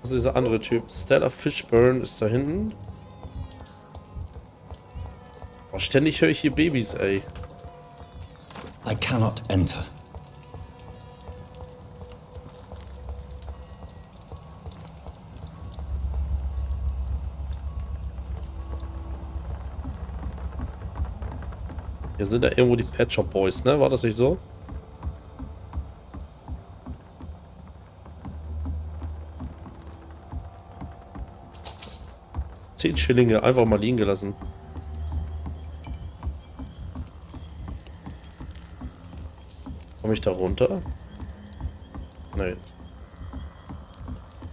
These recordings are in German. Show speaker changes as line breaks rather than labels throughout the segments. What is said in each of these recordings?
Was ist dieser andere Typ? Stella Fishburne ist da hinten. Oh, ständig höre ich hier Babys, ey.
I cannot enter.
Hier sind ja irgendwo die Pet Shop Boys, ne? War das nicht so? $10 einfach mal liegen gelassen. Komme ich da runter? Nein.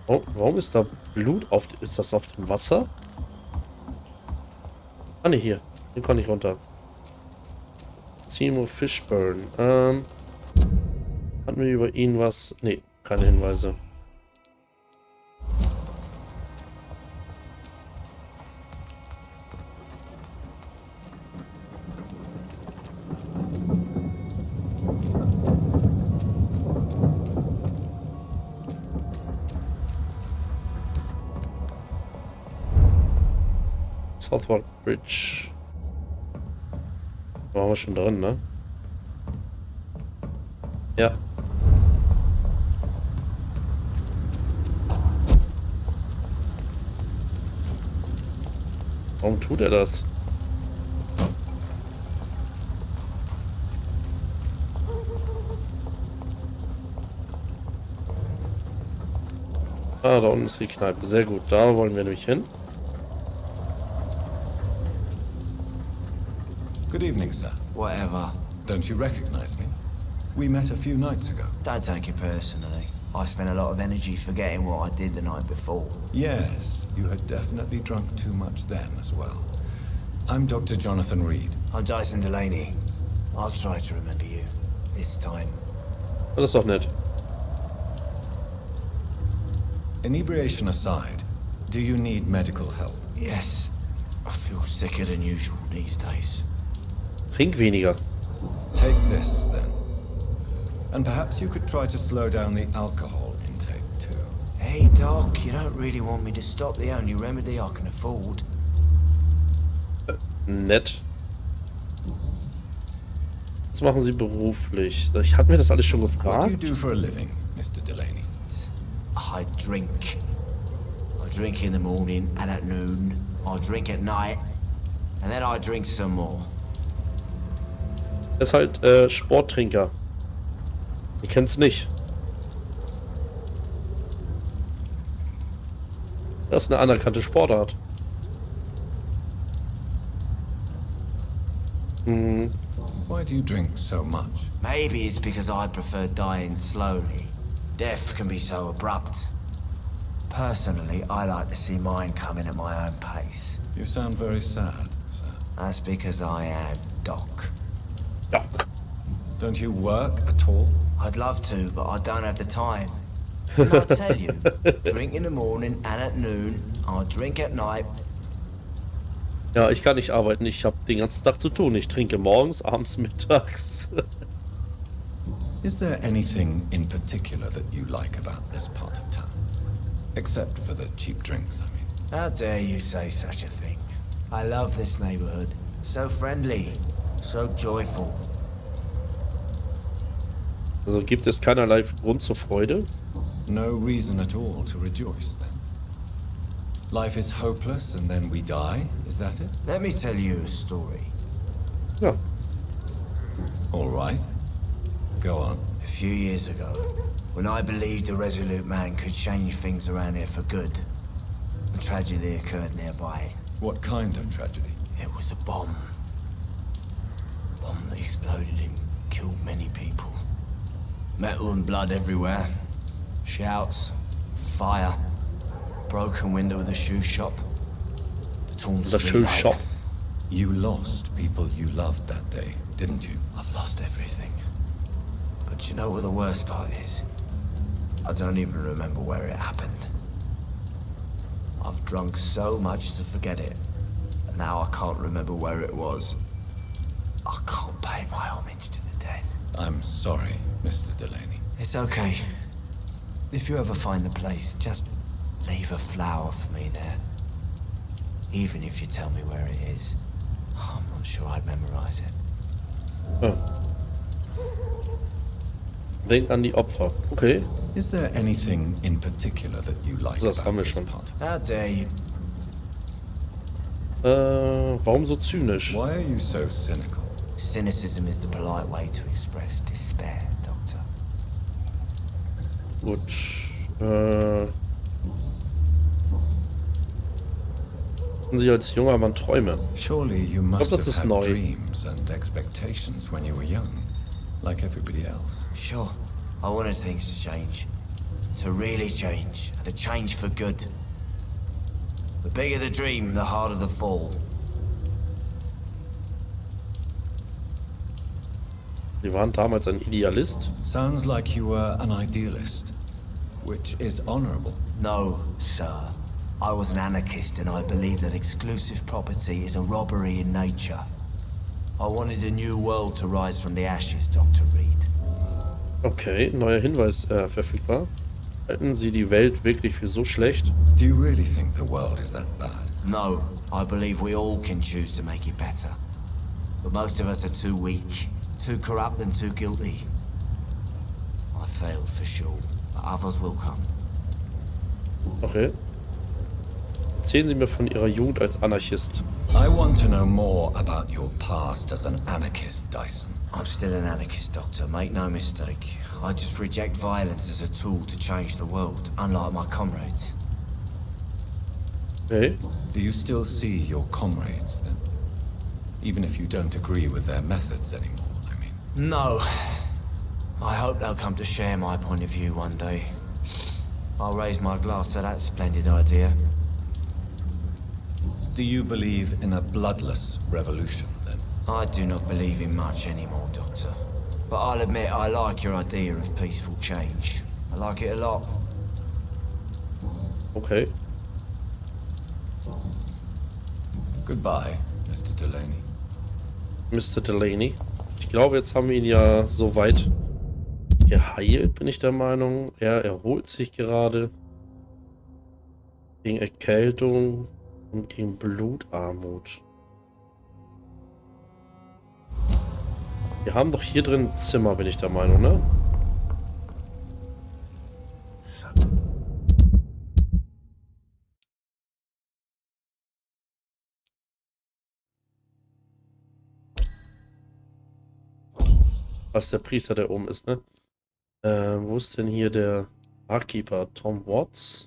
Oh, warum ist da Blut auf... Ist das auf dem Wasser? Ah ne, hier. Hier kann ich runter. Timo Fishburne. Hatten wir über ihn was? Ne, keine Hinweise. Southwark Bridge. Da waren wir schon drin, ne? Ja. Warum tut er das? Ah, da unten ist die Kneipe. Sehr gut. Da wollen wir nämlich hin.
Good evening, sir.
Whatever.
Don't you recognize me? We met a few nights ago.
Don't take it personally. I spent a lot of energy forgetting what I did the night before.
Yes, you had definitely drunk too much then as well. I'm Dr. Jonathan Reed.
I'm Dyson Delaney. I'll try to remember you. This time.
Das ist doch nett.
Inebriation aside, do you need medical help?
Yes. I feel sicker than usual these days.
Trink weniger.
Take this, then. And perhaps you could try to slow down the alcohol intake, too.
Hey, Doc, you don't really want me to stop the only remedy I can afford.
Nett. Was machen Sie beruflich? Ich hatte mir das alles schon
What do you
gefragt.
do for a living, Mr. Delaney?
I drink. I drink in the morning and at noon. I drink at night. And then I drink some more.
Er ist halt Sporttrinker. Ich kenn's nicht. Das ist eine anerkannte Sportart. Mhm.
Why do you drink so much?
Maybe it's because I prefer dying slowly. Death can be so abrupt. Personally, I like to see mine coming at my own pace.
You sound very sad, sir.
That's because I am Doc.
Ja.
Don't you work at all?
I'd love to, but I don't have the time. And I tell you, drink in the morning and at noon. I'll drink at night.
Ja, ich kann nicht arbeiten. Ich habe den ganzen Tag zu tun. Ich trinke morgens, abends, mittags.
Is there anything in particular that you like about this part of town? Except for the cheap drinks, I mean.
How dare you say such a thing? I love this neighborhood. So friendly, so joyful.
Also gibt es keinerlei Grund zur Freude.
No reason at all to rejoice, then. Life is hopeless and then we die, is that it?
Let me tell you a story.
Ja.
All right. Go on.
A few years ago, when I believed a resolute man could change things around here for good, a tragedy occurred nearby.
What kind of tragedy?
It was a bomb. A bomb that exploded and killed many people. Metal and blood everywhere. Shouts, fire, broken window of the shoe shop. The torn
The
street
shoe
light.
shop.
You lost people you loved that day, didn't you?
I've lost everything. But you know what the worst part is? I don't even remember where it happened. I've drunk so much to forget it. And now I can't remember where it was. I can't pay my homage to the dead.
I'm sorry, Mr. Delaney.
It's okay. If you ever find the place, just Leave a flower for me there. Even if you tell me where it is, I'm not sure I'd memorize it.
Ah. Denk an die Opfer. Okay.
Is there anything in particular that you like
Das haben
about
wir
this
schon.
part?
How dare you?
Warum so zynisch?
Why are you so cynical?
Cynicism is the polite way to express despair, Doctor.
Gut. Sie als junger Mann Träume.
Surely you must
das
have
ist
had
neu.
dreams and expectations when you were young, like everybody else.
Sure, I wanted things to change. To really change, and to change for good. The bigger the dream, the harder the fall.
Sie waren damals ein Idealist.
Sounds like you were an idealist, which is honorable.
No, sir. I was an anarchist and I believe that exclusive property is a robbery in nature. I wanted a new world to rise from the ashes, Dr. Reed.
Okay, neuer Hinweis verfügbar. Halten Sie die Welt wirklich für so schlecht?
Do you really think the world is that bad?
No, I believe we all can choose to make it better. But most of us are too weak, too corrupt and too guilty. I failed for sure, but others will come.
Okay. Erzählen Sie mir von Ihrer Jugend als Anarchist.
I want to know more about your past as an anarchist, Dyson.
I'm still an anarchist, Doctor, make no mistake. I just reject violence as a tool to change the world, unlike my comrades.
Okay.
Do you still see your comrades, then? Even if you don't agree with their methods anymore, I mean.
No. I hope they'll come to share my point of view one day. I'll raise my glass to that splendid idea.
Do you believe in a bloodless revolution, then?
I do not believe in much anymore, Doctor. But I'll admit I like your idea of peaceful change. I like it a lot.
Okay.
Goodbye, Mr. Delaney.
Mr. Delaney. Ich glaube, jetzt haben wir ihn ja soweit geheilt, bin ich der Meinung. Er erholt sich gerade. Gegen Erkältung und gegen Blutarmut. Wir haben doch hier drin ein Zimmer, bin ich der Meinung, ne? Was der Priester, der oben ist, ne? Wo ist denn hier der Barkeeper? Tom Watts?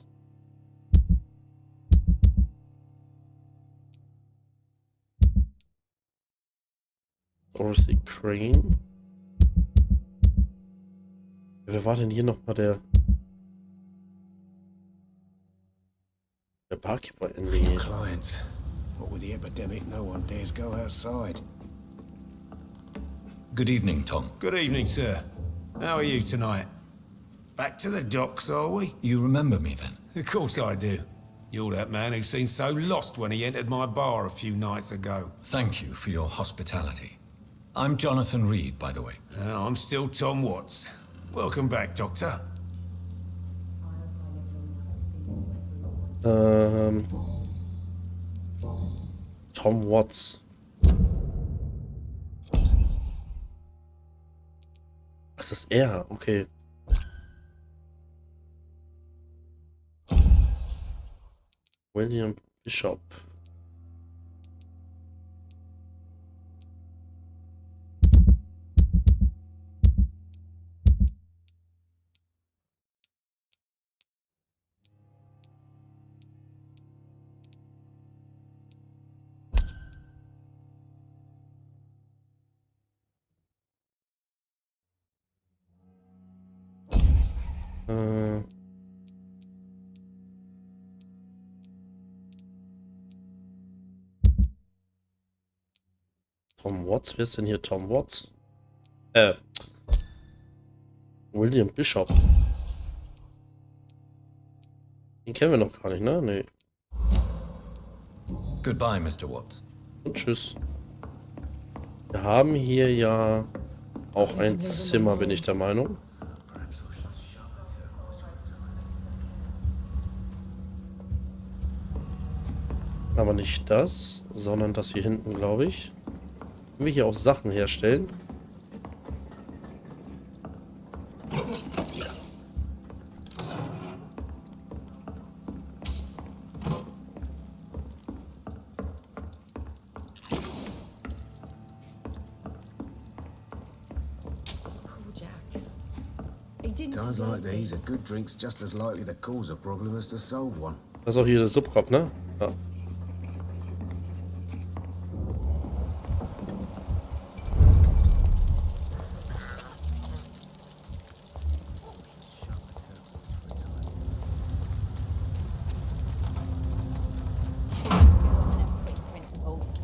Dorothy Crane? Wer war denn hier nochmal der Barkeeper in die...
Clients. What with the epidemic, no one dares go outside.
Good evening, Tom.
Good evening, sir. How are you tonight? Back to the docks, are we?
You remember me, then?
Of course I do. You're that man who seemed so lost when he entered my bar a few nights ago.
Thank you for your hospitality. I'm Jonathan Reed, by the way.
I'm still Tom Watts. Welcome back, Doctor.
Tom Watts. Ach, das ist er, okay. William Bishop. Tom Watts, wer ist denn hier Tom Watts? William Bishop. Den kennen wir noch gar nicht, ne? Nee.
Goodbye, Mr. Watts.
Und tschüss. Wir haben hier ja auch ein Zimmer, bin ich der Meinung. Aber nicht das, sondern das hier hinten, glaube ich. Können wir hier auch Sachen herstellen?
Times like these, a good drink's just as likely to cause a problem as to solve one.
Das ist auch hier der Subkopf, ne? Ja.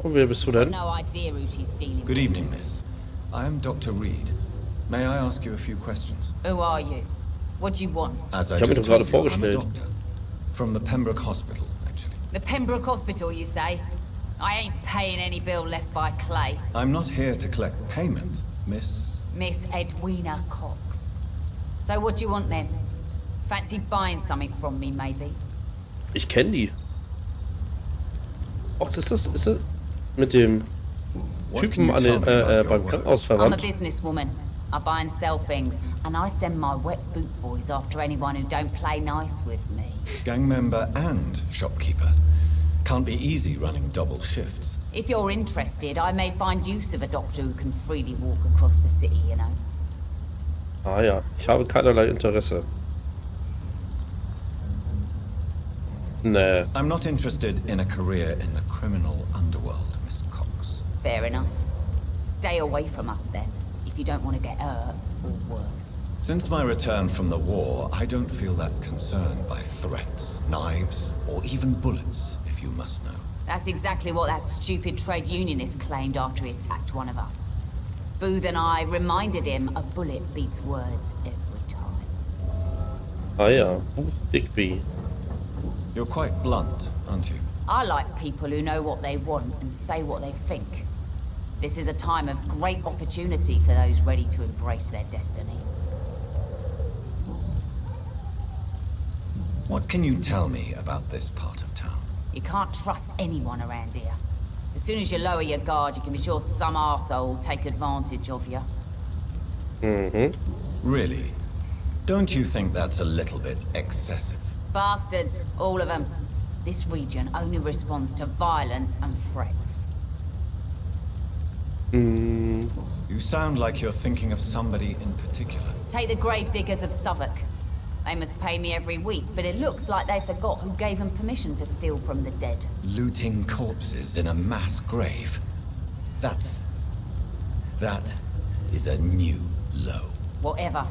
Und wer bist du denn?
Good evening, miss. I am Dr. Reed. May I ask you a few questions?
Who are you? What do you want?
As I
Ich habe mich
just
doch gerade
told you, I'm a
vorgestellt.
doctor. From the Pembroke Hospital, actually.
The Pembroke Hospital, you say? I ain't paying any bill left by Clay.
I'm not here to collect payment, miss.
Miss Edwina Cox. So what do you want then? Fancy buying something from me, maybe?
Ich kenne die. Och, ist das mit dem Typen an den, beim Krankenhaus
I'm a
verwandt?
businesswoman. I buy and sell things, and I send my wet boot boys after anyone who don't play nice with me.
Gang member and shopkeeper. Can't be easy running double shifts.
If you're interested, I may find use of a doctor who can freely walk across the city, you know.
Ah ja, ich habe keinerlei Interesse. Nee.
I'm not interested in a career in the criminal underworld, Miss Cox.
Fair enough. Stay away from us then, if you don't want to get hurt or worse.
Since my return from the war, I don't feel that concerned by threats, knives, or even bullets, if you must know.
That's exactly what that stupid trade unionist claimed after he attacked one of us. Booth and I reminded him a bullet beats words every time.
Ah ja, Digby.
You're quite blunt, aren't you?
I like people who know what they want and say what they think. This is a time of great opportunity for those ready to embrace their destiny.
What can you tell me about this part of town?
You can't trust anyone around here. As soon as you lower your guard, you can be sure some arsehole will take advantage of you.
Really? Don't you think that's a little bit excessive?
Bastards, all of them. This region only responds to violence and threats.
You sound like you're thinking of somebody in particular.
Take the gravediggers of Southwark. They must pay me every week, but it looks like they forgot who gave them permission to steal from the dead.
Looting corpses in a mass grave. That is a new low.
Whatever.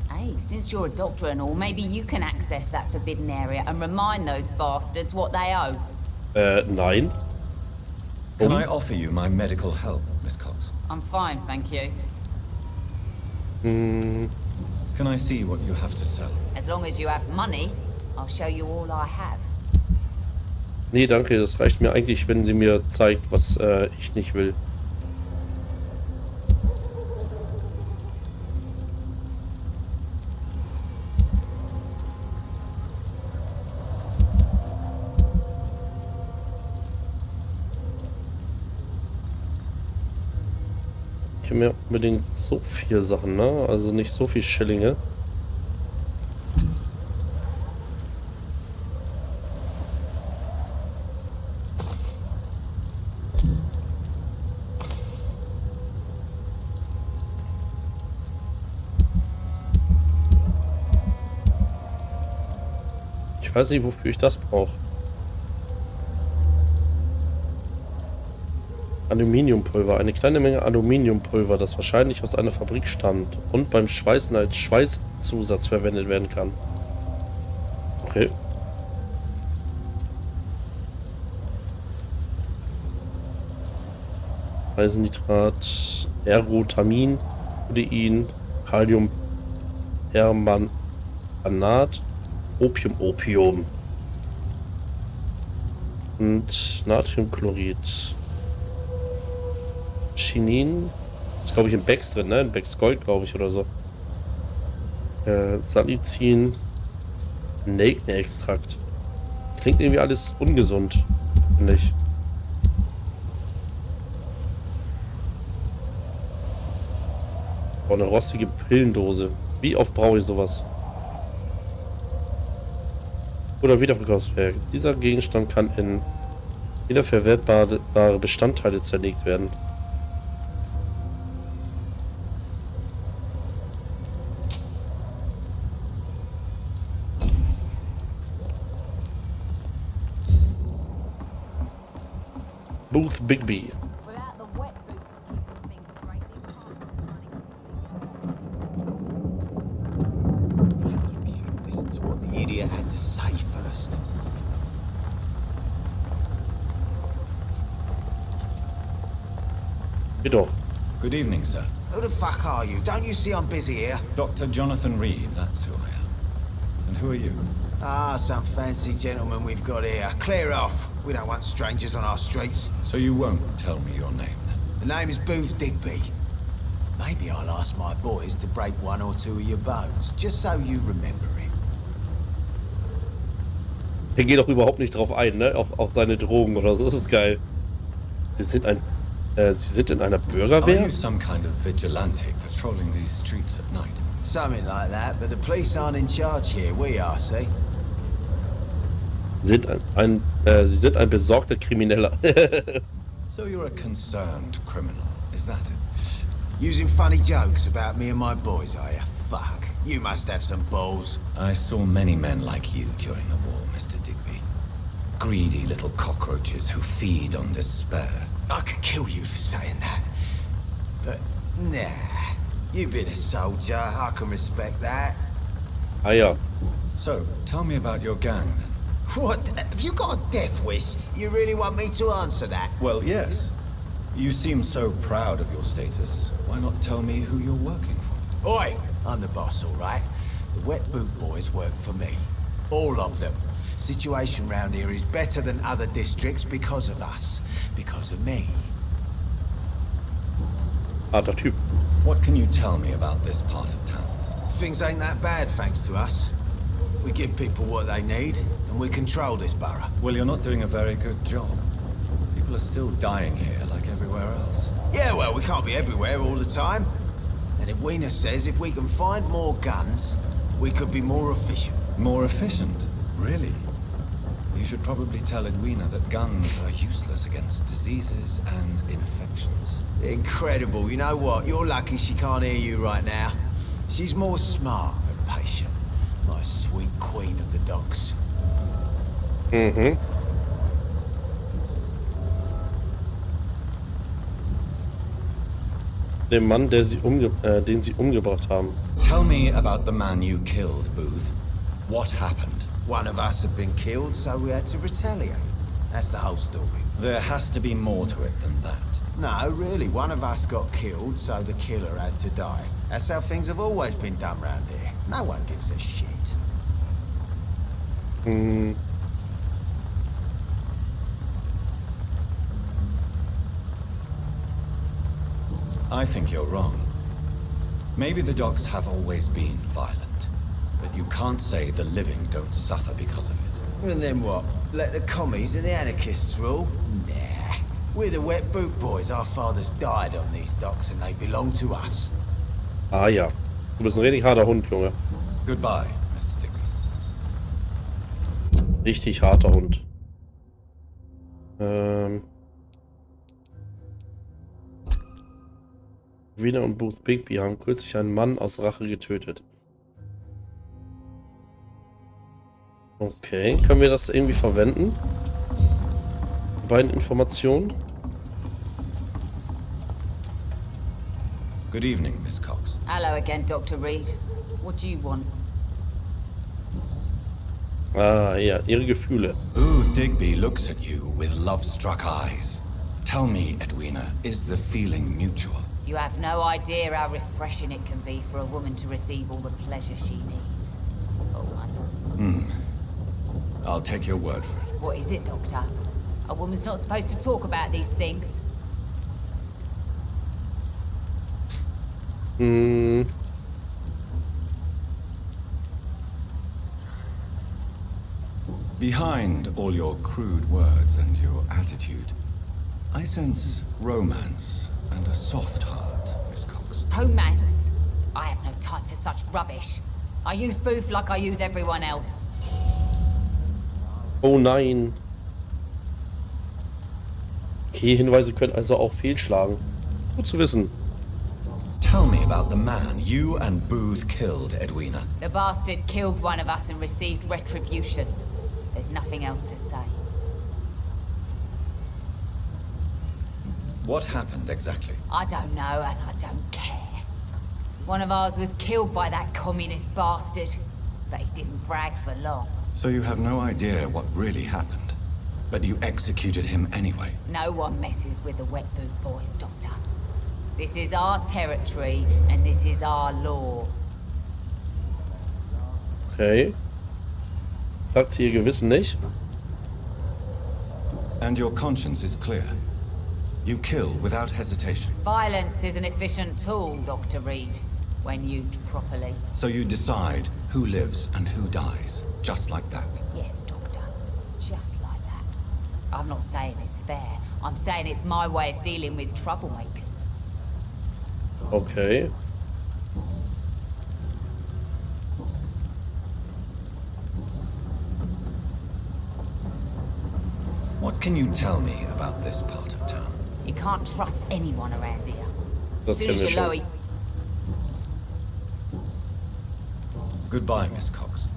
Hey, since you're a doctor and all, maybe you can access that forbidden area and remind those bastards what they owe.
Nein.
Can I offer you my medical help, Miss Cox?
I'm fine, thank you.
Can I see what you have to sell?
As long as you have money, I'll show you all I have.
Nee, danke, das reicht mir eigentlich, wenn sie mir zeigt, was ich nicht will. Ich habe mir unbedingt so viel Sachen, ne? Also nicht so viel Schillinge. Ich weiß nicht, wofür ich das brauche. Aluminiumpulver. Eine kleine Menge Aluminiumpulver, das wahrscheinlich aus einer Fabrik stammt und beim Schweißen als Schweißzusatz verwendet werden kann. Okay. Eisennitrat, Ergotamin, Protein, Kaliumpermanganat, Opium und Natriumchlorid. Chinin, ist glaube ich in Becks drin, ne? In Becks Gold, glaube ich, oder so. Salicin, Nelkenextrakt. Klingt irgendwie alles ungesund. Nicht. Oh, eine rostige Pillendose. Wie oft brauche ich sowas? Oder Wiederverkaufswerk. Dieser Gegenstand kann in wiederverwertbare Bestandteile zerlegt werden. Booth Bigby.
Without the wet boots keeping things straight, these cars are running.
Listen to what the idiot had to say first.
Geht doch.
Good evening, sir.
Who the fuck are you? Don't you see I'm busy here?
Dr. Jonathan Reed, that's who I am. And who are you?
Ah, some fancy gentleman we've got here. Clear off. We don't want strangers on our streets.
So you won't tell me your name, then?
The name is Booth Digby. Maybe I'll ask my boys to break one or two of your bones, just so you remember it.
Er geht auch überhaupt nicht drauf ein, ne? Auf seine Drogen oder so. Das ist geil. Sie sind in einer
Are
Bürgerwehr?
you some kind of vigilante patrolling these streets at night?
Something like that, but the police aren't in charge here. We are, see?
Sie sind ein besorgter Krimineller.
So you're a concerned criminal, is that it?
Using funny jokes about me and my boys, are you? Fuck. You must have some balls.
I saw many men like you during the war, Mr. Digby. Greedy little cockroaches who feed on despair.
I could kill you for saying that. But, nah. You've been a soldier. I can respect that.
Ah ja.
So, tell me about your gang, then.
What? Have you got a death wish? You really want me to answer that?
Well, yes. You seem so proud of your status. Why not tell me who you're working for?
Oi! I'm the boss, all right? The Wet Boot Boys work for me. All of them. Situation round here is better than other districts because of us. Because of me.
Harter Typ.
What can you tell me about this part of town?
Things ain't that bad, thanks to us. We give people what they need, and we control this borough.
Well, you're not doing a very good job. People are still dying here like everywhere else.
Yeah, well, we can't be everywhere all the time. And Edwina says if we can find more guns, we could be more efficient.
More efficient? Really? You should probably tell Edwina that guns are useless against diseases and infections.
Incredible. You know what? You're lucky she can't hear you right now. She's more smart than patient. My sweet queen of the docks.
Mhm. Dem Mann, den sie umgebracht haben.
Tell me about the man you killed, Booth. What happened?
One of us had been killed, so we had to retaliate. That's the whole story.
There has to be more to it than that.
No, really, one of us got killed, so the killer had to die. That's how things have always been done round here. No one gives a shit.
Hm.
I think you're wrong. Maybe the docks have always been violent, but you can't say the living don't suffer because of it.
And then what? Let the commies and the anarchists rule? Nah. We're the Wet Boot Boys. Our fathers died on these docks and they belong to us.
Ah ja. Du bist ein richtig harter Hund, Junge.
Goodbye, Mr. Digby.
Richtig harter Hund. Wiener und Booth Bigby haben kürzlich einen Mann aus Rache getötet. Okay, können wir das irgendwie verwenden? Die beiden Informationen?
Good evening, Miss Cox.
Hello again, Dr. Reed. What do you want?
Ah ja, ihre Gefühle.
Booth Digby looks at you with love-struck eyes. Tell me, Edwina, is the feeling mutual?
You have no idea how refreshing it can be for a woman to receive all the pleasure she needs. For once.
I'll take your word for it.
What is it, Doctor? A woman's not supposed to talk about these things.
Hm.
Behind all your crude words and your attitude, I sense romance and a soft heart, Miss Cox.
Romance? I have no time for such rubbish. I use Booth like I use everyone else.
Oh nein. Okay, Hinweise können also auch fehlschlagen. Gut zu wissen.
Tell me about the man you and Booth killed, Edwina.
The bastard killed one of us and received retribution. There's nothing else to say.
What happened exactly?
I don't know and I don't care. One of ours was killed by that communist bastard, but he didn't brag for long.
So you have no idea what really happened, but you executed him anyway.
No one messes with the Wet Boot boys, Doctor. This is our territory and this is our law.
Okay. Sagt ihr Gewissen nicht?
And your conscience is clear. You kill without hesitation.
Violence is an efficient tool, Dr. Reed, when used properly.
So you decide who lives and who dies, just like that.
Yes, Doctor. Just like that. I'm not saying it's fair. I'm saying it's my way of dealing with troublemakers.
Okay.
What can you tell me about this part of town?
You can't trust anyone around here.
Das
Soon
kennen
as
wir
you lower...
schon.
Goodbye, Miss Cox.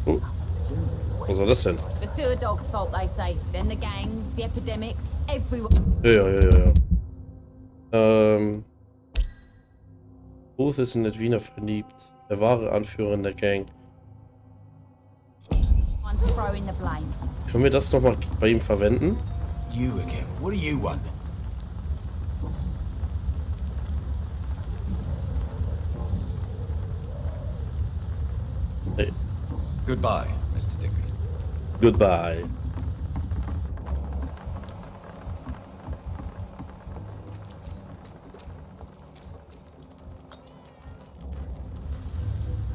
Was war das denn?
The sewer dog's fault, they say. Then the gangs, the epidemics, everyone...
Ja. Booth ist in Edwina verliebt. Der wahre Anführer in der Gang.
One's throwing the blame.
Können wir das nochmal bei ihm verwenden?
You again. What do you want?
Nee.
Goodbye, Mr. Digby.
Goodbye.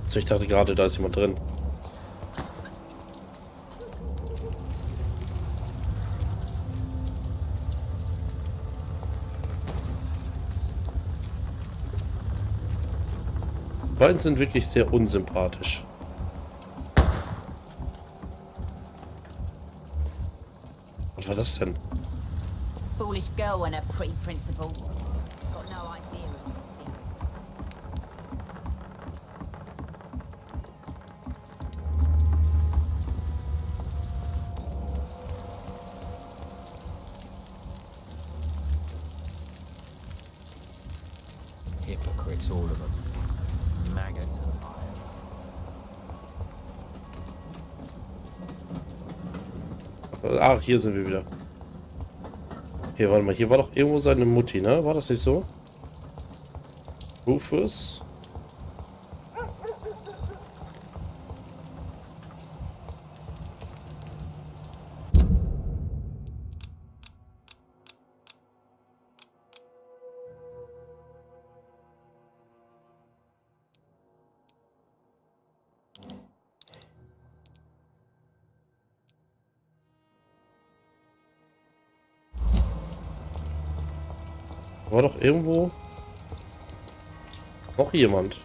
So, ich dachte gerade, da ist jemand drin. Die beiden sind wirklich sehr unsympathisch. Was war das denn?
Foolish girl and her pre-principal. Got no idea of anything.
Hypocrites, all of them. Maggots.
Ach, hier sind wir wieder. Okay, warte mal. Hier war doch irgendwo seine Mutti, ne? War das nicht so? Rufus? War doch irgendwo noch jemand.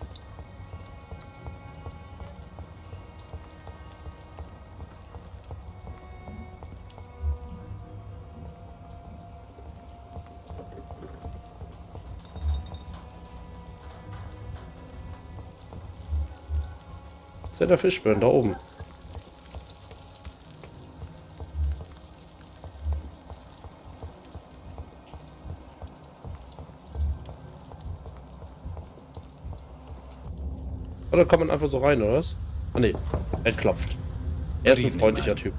Ist ja der Fischburn da oben. Oder kann man einfach so rein, oder was? Ah ne, er klopft. Er ist ein freundlicher Typ.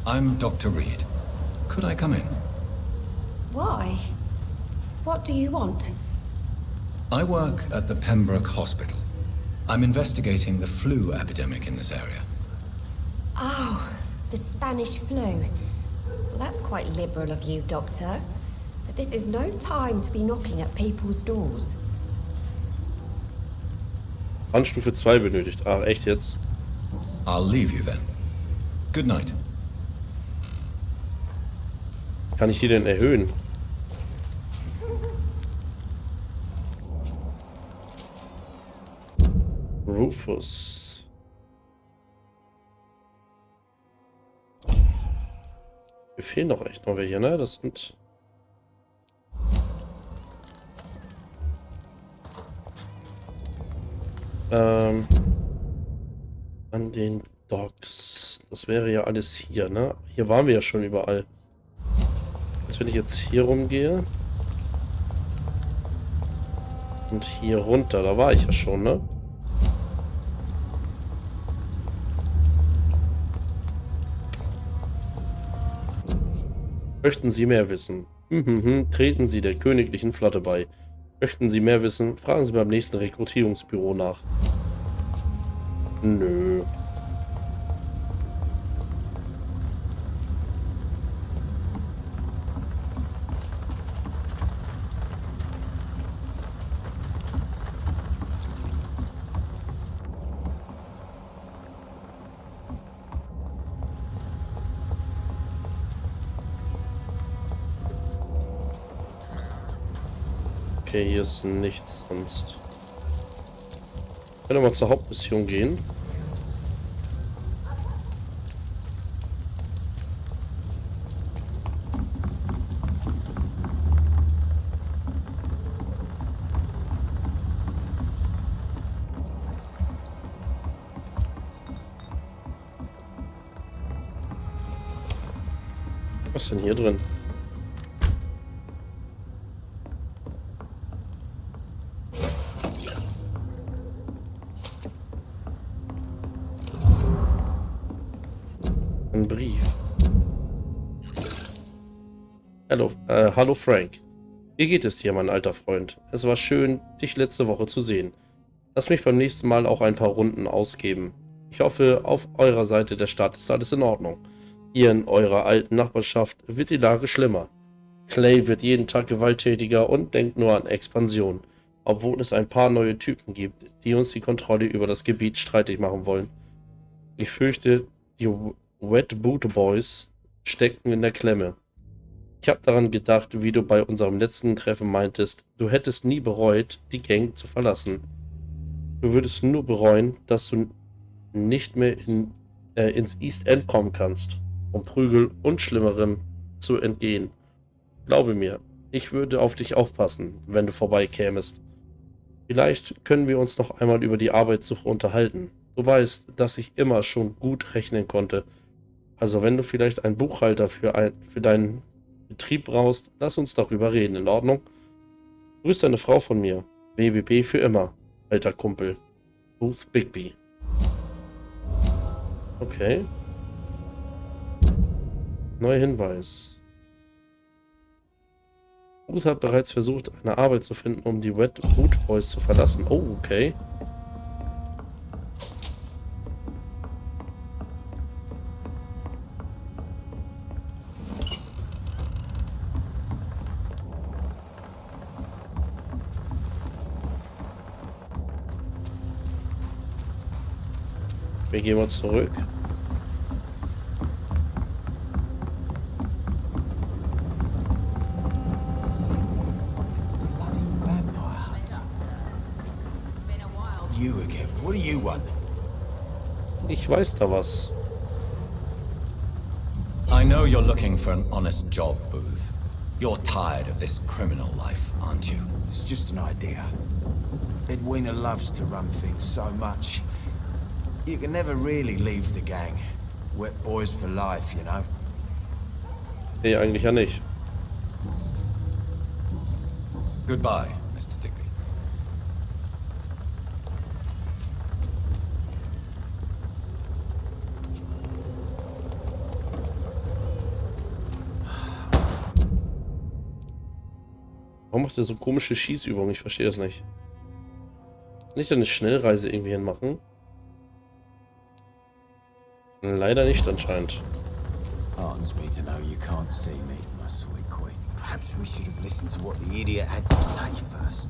I'm Dr. Reed. Could I come in?
Why? What do you want?
I work at the Pembroke Hospital. I'm investigating the flu epidemic in this area.
Oh, the Spanish flu. Well, that's quite liberal of you, Doctor. But this is no time to be knocking at people's doors.
Brandstufe 2 benötigt. Ach, echt jetzt?
I'll leave you then. Good night.
Kann ich die denn erhöhen? Rufus. Mir fehlen doch echt noch welche, ne? Das sind... An den Docks. Das wäre ja alles hier, ne? Hier waren wir ja schon überall. Wenn ich jetzt hier rumgehe und hier runter, da war ich ja schon, ne? Möchten Sie mehr wissen? Treten Sie der königlichen Flotte bei. Möchten Sie mehr wissen? Fragen Sie beim nächsten Rekrutierungsbüro nach. Nö. Okay, hier ist nichts sonst. Können wir mal zur Hauptmission gehen. Was ist denn hier drin? Ein Brief. Hallo Frank. Wie geht es dir, mein alter Freund? Es war schön, dich letzte Woche zu sehen. Lass mich beim nächsten Mal auch ein paar Runden ausgeben. Ich hoffe, auf eurer Seite der Stadt ist alles in Ordnung. Hier in eurer alten Nachbarschaft wird die Lage schlimmer. Clay wird jeden Tag gewalttätiger und denkt nur an Expansion, obwohl es ein paar neue Typen gibt, die uns die Kontrolle über das Gebiet streitig machen wollen. Ich fürchte, die Wet Boot Boys stecken in der Klemme. Ich habe daran gedacht, wie du bei unserem letzten Treffen meintest, du hättest nie bereut, die Gang zu verlassen. Du würdest nur bereuen, dass du nicht mehr ins East End kommen kannst, um Prügel und Schlimmerem zu entgehen. Glaube mir, ich würde auf dich aufpassen, wenn du vorbeikämest. Vielleicht können wir uns noch einmal über die Arbeitssuche unterhalten. Du weißt, dass ich immer schon gut rechnen konnte. Also wenn du vielleicht einen Buchhalter für deinen Betrieb brauchst, lass uns darüber reden, in Ordnung? Grüß deine Frau von mir. BBB für immer, alter Kumpel. Booth Bigby. Okay. Neuer Hinweis. Booth hat bereits versucht, eine Arbeit zu finden, um die Wet Boot Boys zu verlassen. Oh, okay. Wir gehen mal zurück.
You again. What do you want?
Ich weiß da was.
I know you're looking for an honest job, Booth. You're tired of this criminal life, aren't you?
It's just an idea. Edwina loves to run things so much. You can never really leave the gang. Wet boys for life, you know.
Nee, eigentlich ja nicht.
Goodbye, Mr. Digby.
Warum macht er so komische Schießübungen? Ich verstehe das nicht. Kann ich da eine Schnellreise irgendwie hinmachen? Leider nicht anscheinend.
Heartens me to know you can't see me, my sweet queen. Perhaps we should have listened to what the idiot had to say first.